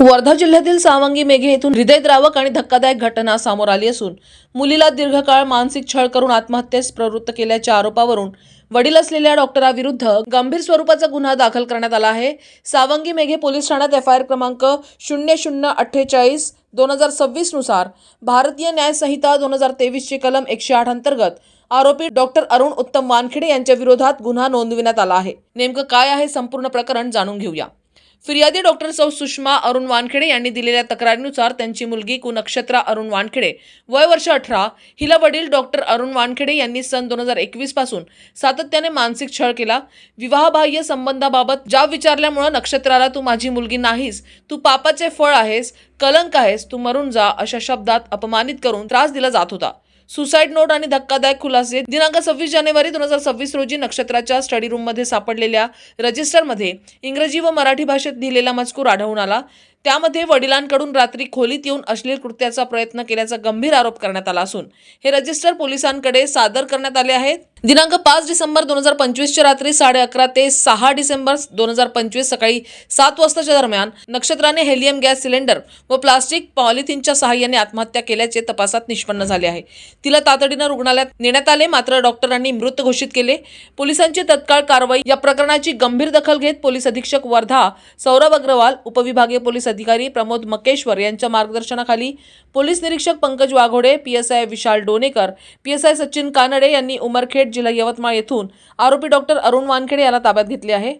वर्धा जिल्ह्यातील सावंगी मेघे येथून हृदयद्रावक आणि धक्कादायक घटना समोर आली असून मुलीला दीर्घकाळ मानसिक छळ करून आत्महत्येस प्रवृत्त केल्याच्या आरोपावरून वडील असलेल्या डॉक्टराविरुद्ध गंभीर स्वरूपाचा गुन्हा दाखल करण्यात आला आहे। सावंगी मेघे पोलीस ठाण्यात एफआयआर क्रमांक 0048/2026 नुसार भारतीय न्याय संहिता 2023 ची कलम 108 अंतर्गत आरोपी डॉक्टर अरुण उत्तम वानखेडे यांच्या विरोधात गुन्हा नोंदविण्यात आला आहे। नेमकं काय आहे संपूर्ण प्रकरण जाणून घेऊया। फिर्यादी डॉक्टर सौ सुषमा अरुण वानखेडे यांनी दिलेल्या तक्रारीनुसार त्यांची मुलगी कुनक्षत्रा अरुण वानखेडे वय वर्ष 18 हिला वडील डॉक्टर अरुण वानखेडे यांनी सन 2021 पासून सातत्याने मानसिक छळ केला। विवाहबाह्य संबंधाबाबत जाब विचारल्यामुळे नक्षत्राला तू माझी मुलगी नाहीस, तू पापाचे फळ आहेस, कलंक आहेस, तू मरून जा अशा शब्दात अपमानित करून त्रास दिला जात होता। सुसाईड नोट आणि धक्कादायक खुलासे दिनांक 26 जानेवारी 2026 रोजी नक्षत्राच्या स्टडी रूम मध्ये सापडलेल्या रजिस्टरमध्ये इंग्रजी व मराठी भाषेत लिहिलेला मजकूर आढळून आला। त्यामध्ये वडिलांकडून रात्री खोलीत येऊन अश्लील कृत्याचा प्रयत्न केल्याचा गंभीर आरोप करण्यात आला असून हे रजिस्टर पोलिसांकडे सादर करण्यात आले आहेत। दिनांक 5 डिसेंबर 2025 च्या रात्री 11:30 ते 6 डिसेंबर 2025 सकाळी 7 वाजताच्या दरम्यान नक्षत्राने हेलियम गॅस सिलेंडर व प्लास्टिक पॉलिथिनच्या सहाय्याने आत्महत्या केल्याचे तपासात निष्पन्न झाले आहे। तिला तातडीने रुग्णालयात नेण्यात आले, मात्र डॉक्टरांनी मृत घोषित केले। पोलिसांची तत्काळ कारवाई या प्रकरणाची गंभीर दखल घेत पोलीस अधीक्षक वर्धा सौरभ अग्रवाल, उपविभागीय पोलीस अधिकारी प्रमोद मकेश्वर यांच्या मार्गदर्शनाखाली पोलीस निरीक्षक पंकज वाघोडे, पीएसआय विशाल डोनेकर, पीएसआय सचिन कानडे यांनी उमरखेड जिल्हा यवतमाळ येथून आरोपी डॉक्टर अरुण वानखेडे याला ताब्यात घेतले आहे।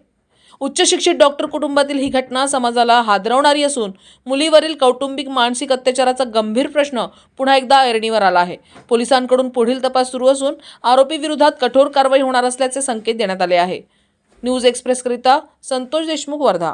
उच्च शिक्षित डॉक्टर कुटुंबातील ही घटना समाजाला हादरवणारी असून मुलीवरील कौटुंबिक मानसिक अत्याचाराचा गंभीर प्रश्न पुन्हा एकदा ऐरणीवर आला आहे। पोलिसांकडून पुढील तपास सुरू असून आरोपी विरोधात कठोर कारवाई होणार असल्याचे संकेत देण्यात आले आहे। न्यूज एक्सप्रेस करिता संतोष देशमुख, वर्धा।